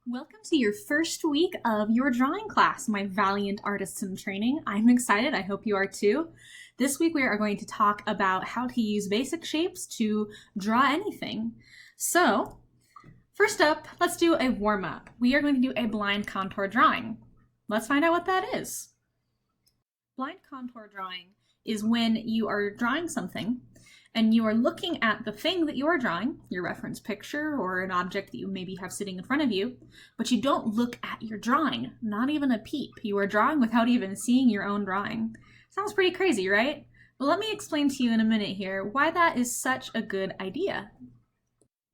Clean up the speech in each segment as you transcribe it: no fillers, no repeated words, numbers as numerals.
Welcome to your first week of your drawing class, my valiant artists in training. I'm excited. I hope you are too. This week we are going to talk about how to use basic shapes to draw anything. So, first up, let's do a warm-up. We are going to do a blind contour drawing. Let's find out what that is. Blind contour drawing is when you are drawing something and you are looking at the thing that you are drawing, your reference picture or an object that you maybe have sitting in front of you, but you don't look at your drawing, not even a peep. You are drawing without even seeing your own drawing. Sounds pretty crazy, right? Well, let me explain to you in a minute here why that is such a good idea.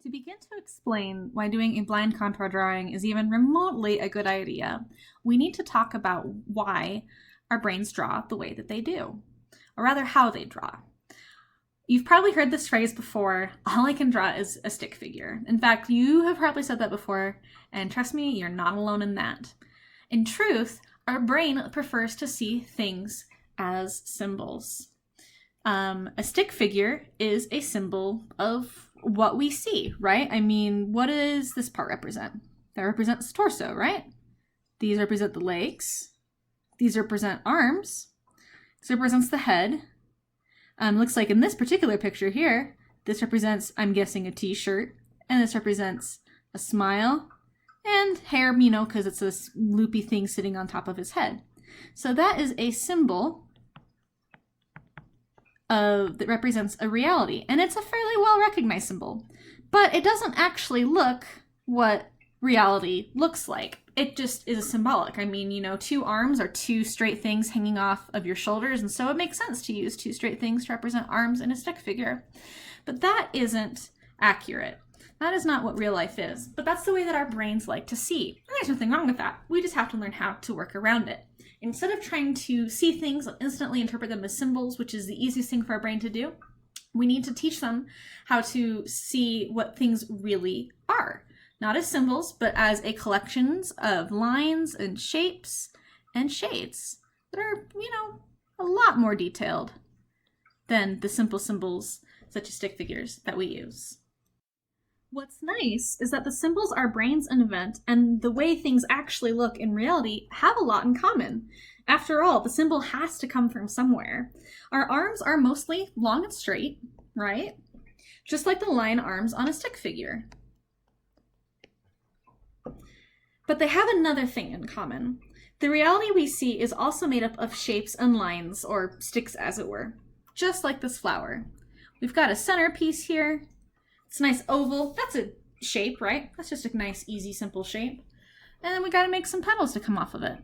To begin to explain why doing a blind contour drawing is even remotely a good idea, we need to talk about why our brains draw the way that they do, or rather how they draw. You've probably heard this phrase before, all I can draw is a stick figure. In fact, you have probably said that before, and trust me, you're not alone in that. In truth, our brain prefers to see things as symbols. A stick figure is a symbol of what we see, right? I mean, what does this part represent? That represents the torso, right? These represent the legs. These represent arms. This represents the head. Looks like in this particular picture here, this represents, I'm guessing, a t-shirt, and this represents a smile, and hair, because it's this loopy thing sitting on top of his head. So that is a symbol that represents a reality, and it's a fairly well-recognized symbol, but it doesn't actually look what reality looks like. It just is symbolic. I mean, two arms are two straight things hanging off of your shoulders, and so it makes sense to use two straight things to represent arms in a stick figure. But that isn't accurate. That is not what real life is, but that's the way that our brains like to see. And there's nothing wrong with that. We just have to learn how to work around it. Instead of trying to see things and instantly interpret them as symbols, which is the easiest thing for our brain to do, we need to teach them how to see what things really are. Not as symbols, but as a collections of lines and shapes and shades that are, a lot more detailed than the simple symbols such as stick figures that we use. What's nice is that the symbols our brains invent and the way things actually look in reality have a lot in common. After all, the symbol has to come from somewhere. Our arms are mostly long and straight, right? Just like the line arms on a stick figure. But they have another thing in common. The reality we see is also made up of shapes and lines, or sticks as it were, just like this flower. We've got a centerpiece here. It's a nice oval. That's a shape, right? That's just a nice, easy, simple shape. And then we got to make some petals to come off of it.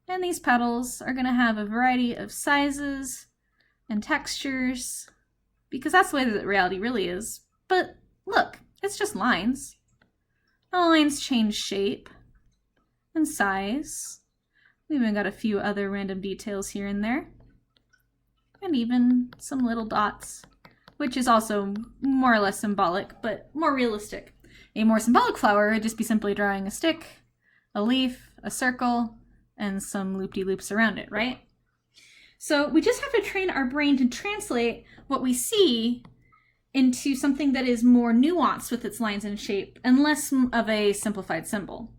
And these petals are going to have a variety of sizes and textures, because that's the way that reality really is. But look, it's just lines. The lines change shape and size. We've even got a few other random details here and there. And even some little dots, which is also more or less symbolic, but more realistic. A more symbolic flower would just be simply drawing a stick, a leaf, a circle, and some loop-de-loops around it, right? So we just have to train our brain to translate what we see into something that is more nuanced with its lines and shape and less of a simplified symbol.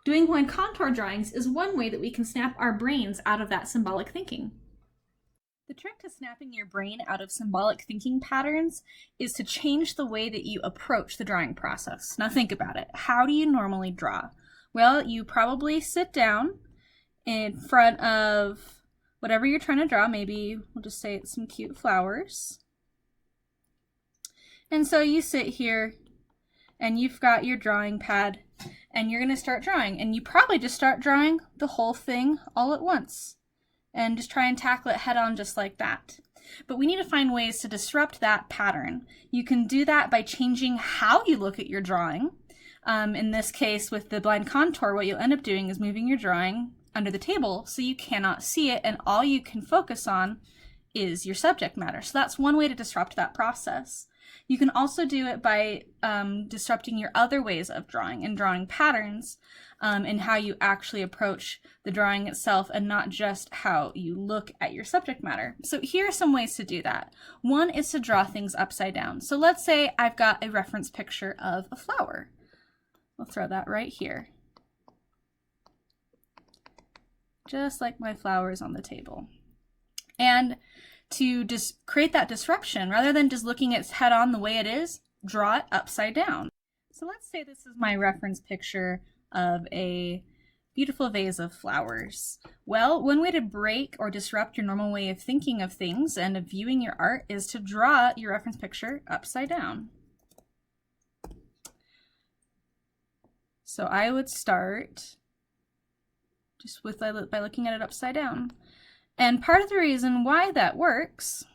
Doing blind contour drawings is one way that we can snap our brains out of that symbolic thinking. The trick to snapping your brain out of symbolic thinking patterns is to change the way that you approach the drawing process. Now think about it. How do you normally draw? Well, you probably sit down in front of whatever you're trying to draw. Maybe we'll just say it's some cute flowers. And so you sit here and you've got your drawing pad and you're going to start drawing, and you probably just start drawing the whole thing all at once and just try and tackle it head on just like that. But we need to find ways to disrupt that pattern. You can do that by changing how you look at your drawing. In this case, with the blind contour, what you'll end up doing is moving your drawing under the table so you cannot see it, and all you can focus on is your subject matter. So that's one way to disrupt that process. You can also do it by disrupting your other ways of drawing and drawing patterns and how you actually approach the drawing itself and not just how you look at your subject matter. So here are some ways to do that. One is to draw things upside down. So let's say I've got a reference picture of a flower. We'll throw that right here. Just like my flowers on the table. And to just create that disruption, rather than just looking at it head on the way it is, draw it upside down. So let's say this is my reference picture of a beautiful vase of flowers. Well, one way to break or disrupt your normal way of thinking of things and of viewing your art is to draw your reference picture upside down. So I would start just by looking at it upside down. And part of the reason why that works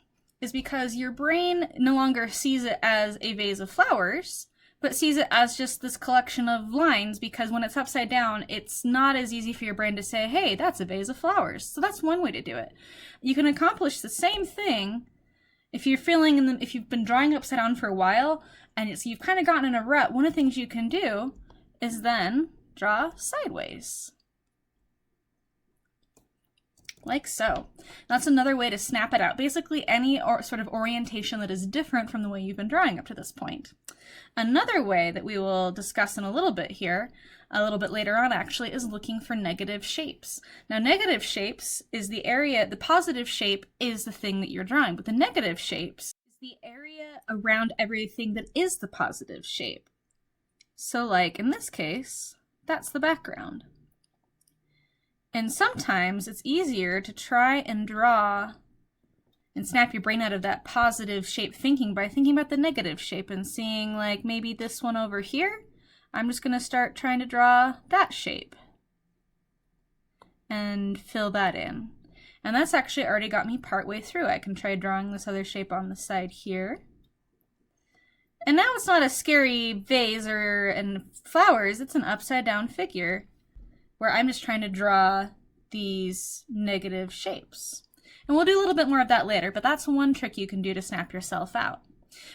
is because your brain no longer sees it as a vase of flowers, but sees it as just this collection of lines, because when it's upside down, it's not as easy for your brain to say, hey, that's a vase of flowers. So that's one way to do it. You can accomplish the same thing if you're if you've been drawing upside down for a while and you've kind of gotten in a rut. One of the things you can do is then draw sideways. Like so. That's another way to snap it out. Basically any sort of orientation that is different from the way you've been drawing up to this point. Another way that we will discuss in a little bit here, a little bit later on actually, is looking for negative shapes. Now negative shapes is the area, the positive shape is the thing that you're drawing, but the negative shapes is the area around everything that is the positive shape. So like in this case, that's the background. And sometimes it's easier to try and draw and snap your brain out of that positive shape thinking by thinking about the negative shape and seeing, like, maybe this one over here, I'm just going to start trying to draw that shape and fill that in. And that's actually already got me partway through. I can try drawing this other shape on the side here. And now it's not a scary vase and flowers, it's an upside down figure, where I'm just trying to draw these negative shapes. And we'll do a little bit more of that later, but that's one trick you can do to snap yourself out.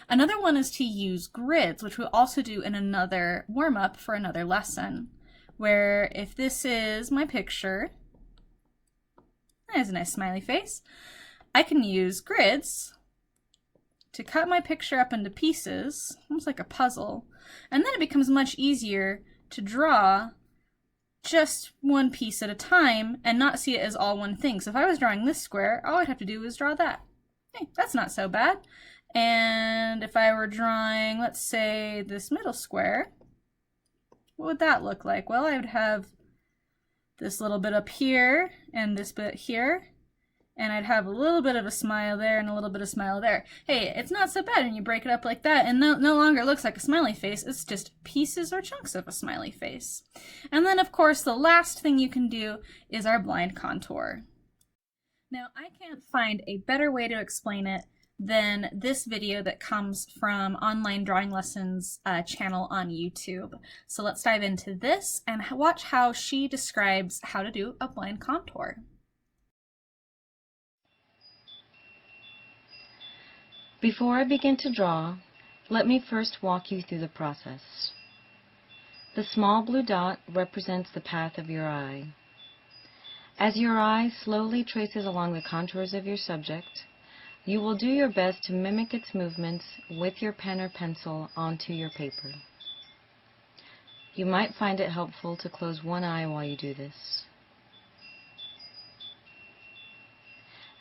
Another one is to use grids, which we'll also do in another warm-up for another lesson, where if this is my picture, there's a nice smiley face, I can use grids to cut my picture up into pieces, almost like a puzzle, and then it becomes much easier to draw just one piece at a time and not see it as all one thing. So if I was drawing this square, all I'd have to do is draw that. Hey, that's not so bad. And if I were drawing, let's say, this middle square, what would that look like? Well, I would have this little bit up here and this bit here, and I'd have a little bit of a smile there and a little bit of smile there. Hey, it's not so bad when you break it up like that, and no longer looks like a smiley face. It's just pieces or chunks of a smiley face. And then, of course, the last thing you can do is our blind contour. Now, I can't find a better way to explain it than this video that comes from Online Drawing Lessons channel on YouTube. So let's dive into this and watch how she describes how to do a blind contour. Before I begin to draw, let me first walk you through the process. The small blue dot represents the path of your eye. As your eye slowly traces along the contours of your subject, you will do your best to mimic its movements with your pen or pencil onto your paper. You might find it helpful to close one eye while you do this.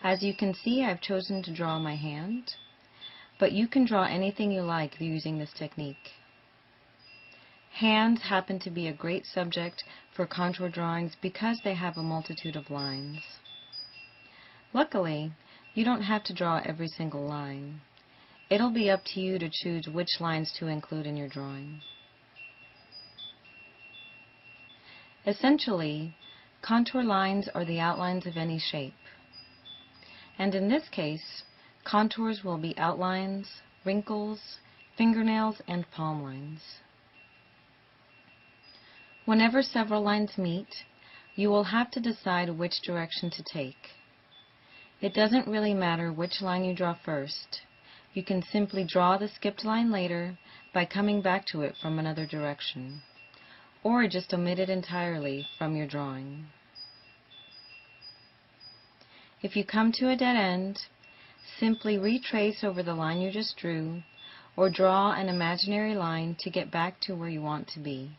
As you can see, I've chosen to draw my hand, but you can draw anything you like using this technique. Hands happen to be a great subject for contour drawings because they have a multitude of lines. Luckily, you don't have to draw every single line. It'll be up to you to choose which lines to include in your drawing. Essentially, contour lines are the outlines of any shape. And in this case, contours will be outlines, wrinkles, fingernails, and palm lines. Whenever several lines meet, you will have to decide which direction to take. It doesn't really matter which line you draw first. You can simply draw the skipped line later by coming back to it from another direction, or just omit it entirely from your drawing. If you come to a dead end, simply retrace over the line you just drew, or draw an imaginary line to get back to where you want to be.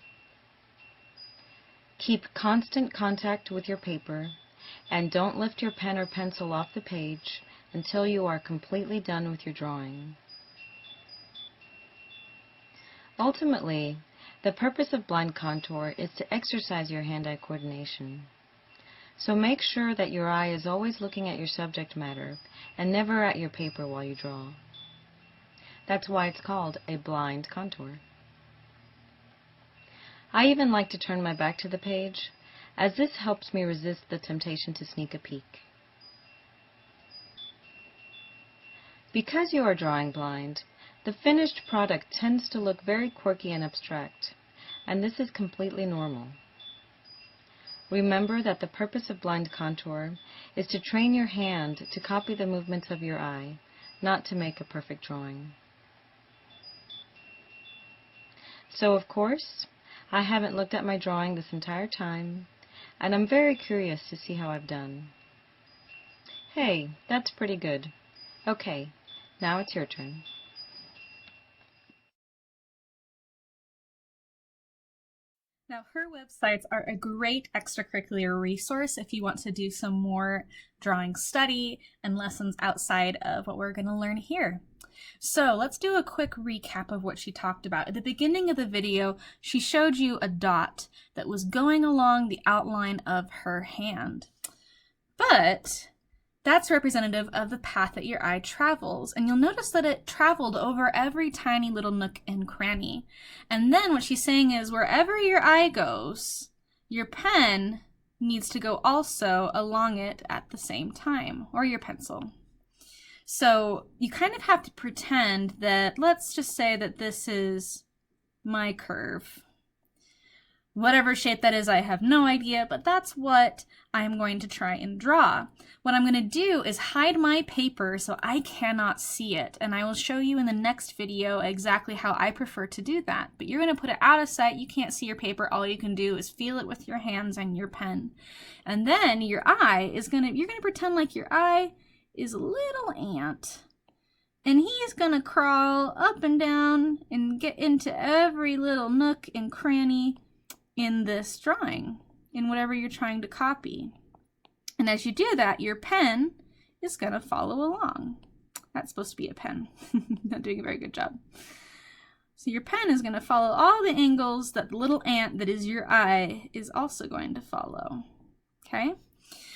Keep constant contact with your paper and don't lift your pen or pencil off the page until you are completely done with your drawing. Ultimately, the purpose of blind contour is to exercise your hand-eye coordination. So make sure that your eye is always looking at your subject matter and never at your paper while you draw. That's why it's called a blind contour. I even like to turn my back to the page, as this helps me resist the temptation to sneak a peek. Because you are drawing blind, the finished product tends to look very quirky and abstract, and this is completely normal. Remember that the purpose of blind contour is to train your hand to copy the movements of your eye, not to make a perfect drawing. So, of course, I haven't looked at my drawing this entire time, and I'm very curious to see how I've done. Hey, that's pretty good. Okay, now it's your turn. Now, her websites are a great extracurricular resource if you want to do some more drawing study and lessons outside of what we're going to learn here. So let's do a quick recap of what she talked about. At the beginning of the video, she showed you a dot that was going along the outline of her hand. But that's representative of the path that your eye travels. And you'll notice that it traveled over every tiny little nook and cranny. And then what she's saying is wherever your eye goes, your pen needs to go also along it at the same time, or your pencil. So you kind of have to pretend that, let's just say that this is my curve. Whatever shape that is, I have no idea, but that's what I'm going to try and draw. What I'm going to do is hide my paper so I cannot see it, and I will show you in the next video exactly how I prefer to do that. But you're going to put it out of sight. You can't see your paper. All you can do is feel it with your hands and your pen. And then your eye is you're going to pretend like your eye is a little ant. And he's going to crawl up and down and get into every little nook and cranny in this drawing, in whatever you're trying to copy. And as you do that, your pen is going to follow along. That's supposed to be a pen. Not doing a very good job. So your pen is going to follow all the angles that the little ant that is your eye is also going to follow. Okay?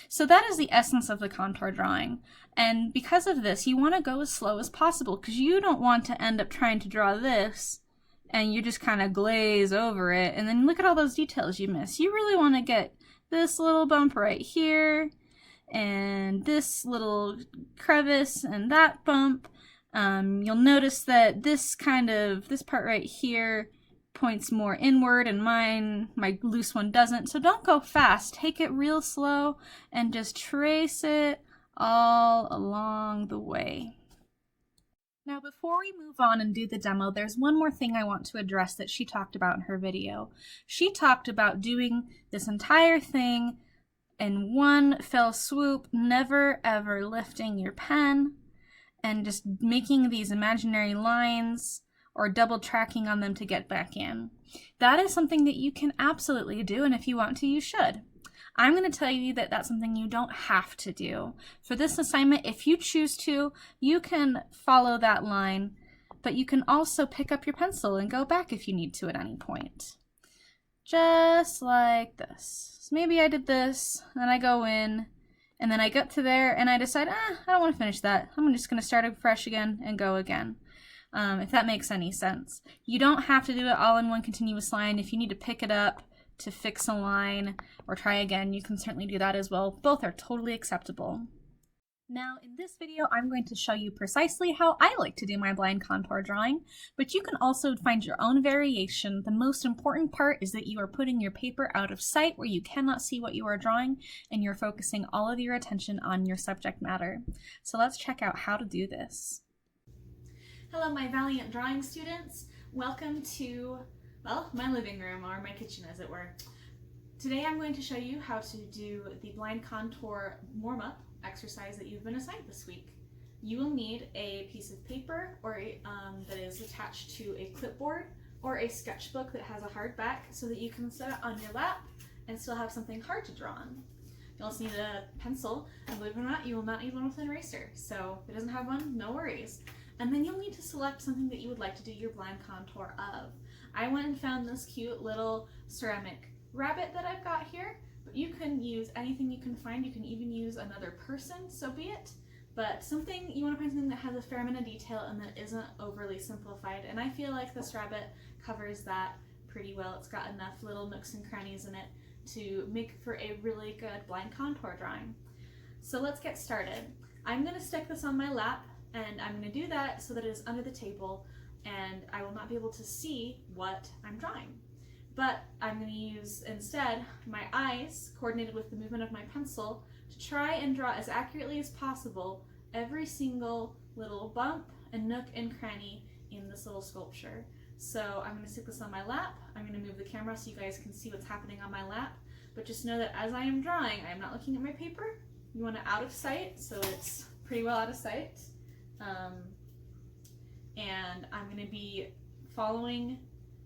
So that is the essence of the contour drawing. And because of this, you want to go as slow as possible because you don't want to end up trying to draw this and you just kind of glaze over it, and then look at all those details you miss. You really want to get this little bump right here, and this little crevice, and that bump. You'll notice that this part right here points more inward, and my loose one doesn't. So don't go fast. Take it real slow, and just trace it all along the way. Now, before we move on and do the demo, there's one more thing I want to address that she talked about in her video. She talked about doing this entire thing in one fell swoop, never ever lifting your pen, and just making these imaginary lines or double tracking on them to get back in. That is something that you can absolutely do, and if you want to, you should. I'm going to tell you that that's something you don't have to do. For this assignment, if you choose to, you can follow that line, but you can also pick up your pencil and go back if you need to at any point. Just like this. So maybe I did this, and I go in, and then I get to there, and I decide, I don't want to finish that. I'm just going to start fresh again and go again. If that makes any sense. You don't have to do it all in one continuous line. If you need to pick it up to fix a line or try again, you can certainly do that as well. Both are totally acceptable. Now, in this video, I'm going to show you precisely how I like to do my blind contour drawing, but you can also find your own variation. The most important part is that you are putting your paper out of sight where you cannot see what you are drawing, and you're focusing all of your attention on your subject matter. So let's check out how to do this. Hello, my valiant drawing students. Welcome to, well, my living room, or my kitchen as it were. Today I'm going to show you how to do the blind contour warm-up exercise that you've been assigned this week. You will need a piece of paper or that is attached to a clipboard or a sketchbook that has a hard back so that you can set it on your lap and still have something hard to draw on. You'll also need a pencil, and believe it or not, you will not need one with an eraser. So if it doesn't have one, no worries. And then you'll need to select something that you would like to do your blind contour of. I went and found this cute little ceramic rabbit that I've got here, but you can use anything you can find. You can even use another person, so be it. But you want to find something that has a fair amount of detail and that isn't overly simplified. And I feel like this rabbit covers that pretty well. It's got enough little nooks and crannies in it to make for a really good blind contour drawing. So let's get started. I'm going to stick this on my lap, and I'm going to do that so that it is under the table and I will not be able to see what I'm drawing. But I'm going to use instead my eyes coordinated with the movement of my pencil to try and draw as accurately as possible every single little bump and nook and cranny in this little sculpture. So I'm going to stick this on my lap. I'm going to move the camera so you guys can see what's happening on my lap. But just know that as I am drawing, I am not looking at my paper. You want it out of sight, so it's pretty well out of sight. And I'm going to be following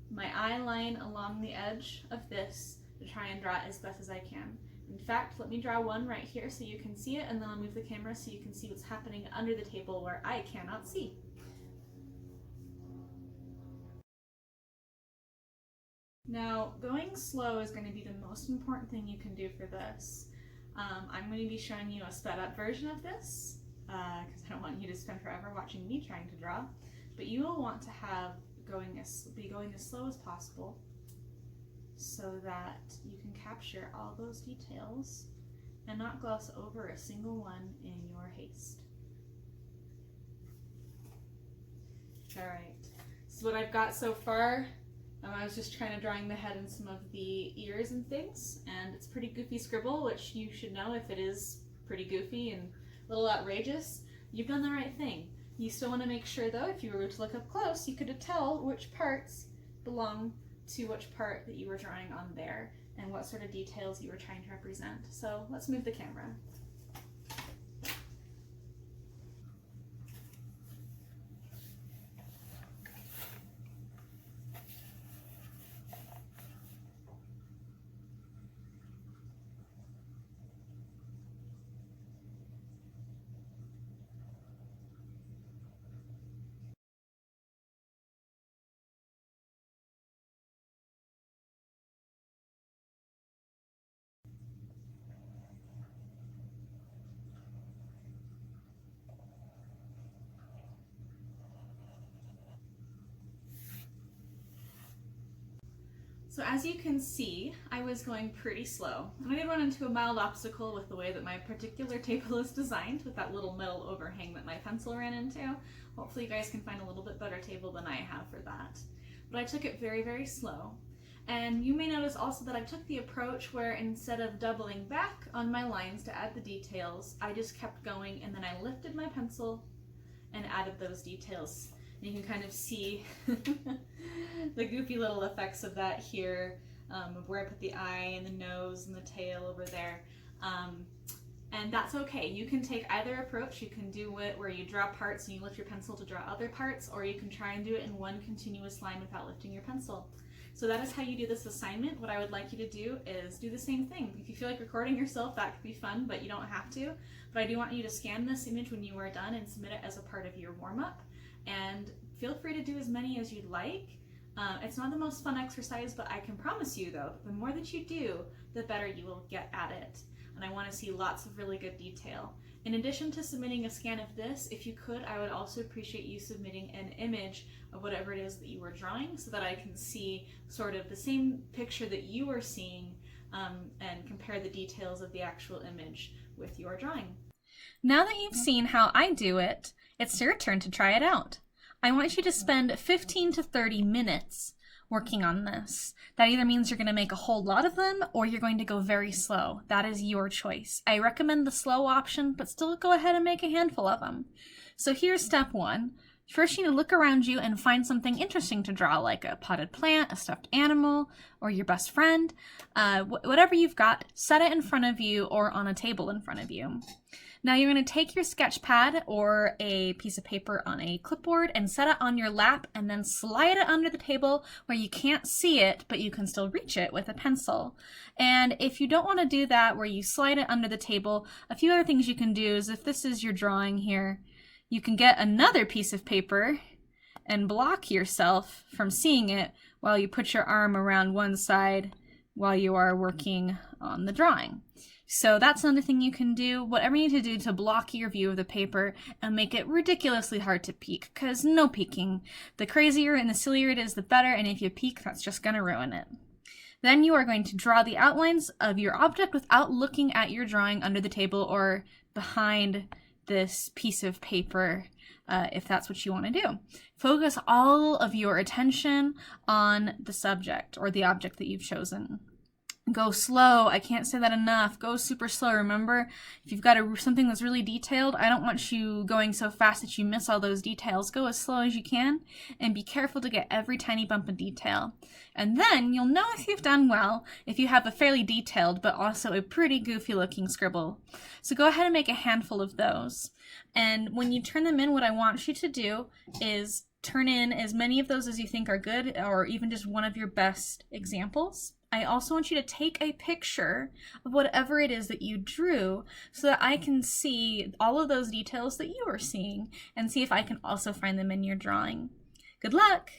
my eye line along the edge of this to try and draw it as best as I can. In fact, let me draw one right here so you can see it, and then I'll move the camera so you can see what's happening under the table where I cannot see. Now, going slow is going to be the most important thing you can do for this. I'm going to be showing you a sped up version of this, because I don't want you to spend forever watching me trying to draw, but you will want to have be going as slow as possible so that you can capture all those details and not gloss over a single one in your haste. Alright, so what I've got so far, I was just trying to drawing the head and some of the ears and things, and it's pretty goofy scribble, which you should know if it is pretty goofy and a little outrageous. You've done the right thing. You still want to make sure though, if you were to look up close, you could tell which parts belong to which part that you were drawing on there and what sort of details you were trying to represent. So let's move the camera. So as you can see, I was going pretty slow, and I did run into a mild obstacle with the way that my particular table is designed, with that little metal overhang that my pencil ran into. Hopefully you guys can find a little bit better table than I have for that. But I took it very, very slow. And you may notice also that I took the approach where instead of doubling back on my lines to add the details, I just kept going, and then I lifted my pencil and added those details. And you can kind of see the goofy little effects of that here, of where I put the eye and the nose and the tail over there. And that's okay. You can take either approach. You can do it where you draw parts and you lift your pencil to draw other parts, or you can try and do it in one continuous line without lifting your pencil. So that is how you do this assignment. What I would like you to do is do the same thing. If you feel like recording yourself, that could be fun, but you don't have to. But I do want you to scan this image when you are done and submit it as a part of your warm-up. And feel free to do as many as you'd like. It's not the most fun exercise, but I can promise you though, the more that you do, the better you will get at it. And I want to see lots of really good detail. In addition to submitting a scan of this, if you could, I would also appreciate you submitting an image of whatever it is that you were drawing so that I can see sort of the same picture that you were seeing and compare the details of the actual image with your drawing. Now that you've seen how I do it, it's your turn to try it out. I want you to spend 15 to 30 minutes working on this. That either means you're going to make a whole lot of them or you're going to go very slow. That is your choice. I recommend the slow option, but still go ahead and make a handful of them. So here's step one. First, you need to look around you and find something interesting to draw, like a potted plant, a stuffed animal, or your best friend. Whatever you've got, set it in front of you or on a table in front of you. Now you're going to take your sketch pad or a piece of paper on a clipboard and set it on your lap and then slide it under the table where you can't see it, but you can still reach it with a pencil. And if you don't want to do that where you slide it under the table, a few other things you can do is, if this is your drawing here, you can get another piece of paper and block yourself from seeing it while you put your arm around one side while you are working on the drawing. So that's another thing you can do, whatever you need to do to block your view of the paper and make it ridiculously hard to peek, because no peeking. The crazier and the sillier it is, the better, and if you peek, that's just going to ruin it. Then you are going to draw the outlines of your object without looking at your drawing under the table or behind this piece of paper, if that's what you want to do. Focus all of your attention on the subject or the object that you've chosen. Go slow. I can't say that enough. Go super slow. Remember, if you've got something that's really detailed, I don't want you going so fast that you miss all those details. Go as slow as you can and be careful to get every tiny bump of detail. And then you'll know if you've done well if you have a fairly detailed but also a pretty goofy looking scribble. So go ahead and make a handful of those. And when you turn them in, what I want you to do is turn in as many of those as you think are good, or even just one of your best examples. I also want you to take a picture of whatever it is that you drew so that I can see all of those details that you are seeing and see if I can also find them in your drawing. Good luck!